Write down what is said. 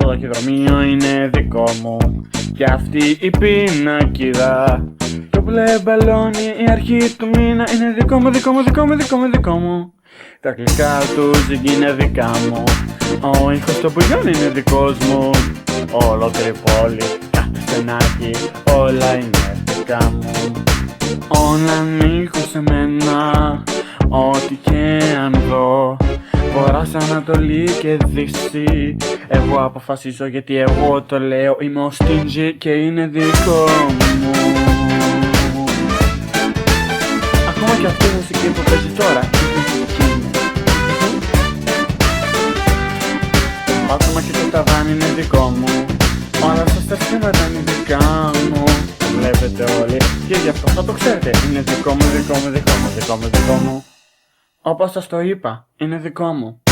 το ταχυδρομείο είναι δικό μου. Και αυτή η πινακίδα, το μπλε μπαλόνι, η αρχή του μήνα είναι δικό μου, δικό μου, δικό μου, δικό μου, δικό μου. Τα γλυκά του ζυγ είναι δικά μου. Ο ήχος των πουλιών είναι δικός μου. Ολόκληρη πόλη, κάθε στενάκι, όλα είναι δικά μου. Όλα ανήκουν σε μένα, ό,τι και αν δω. Βορράς, Ανατολή και Δύση, εγώ αποφασίζω γιατί εγώ το λέω. Είμαι ο Stingy και είναι δικό μου. Ακόμα και αυτή η μουσική που παίζει τώρα είναι δική μου. Ακόμα και το ταβάνι είναι δικό μου. Όλα σας τα σχήματα είναι δικά μου. Το βλέπετε όλοι και γι' αυτό θα το ξέρετε. Είναι δικό μου, δικό μου, δικό μου, δικό μου, δικό μου. Όπως σας το είπα, είναι δικό μου.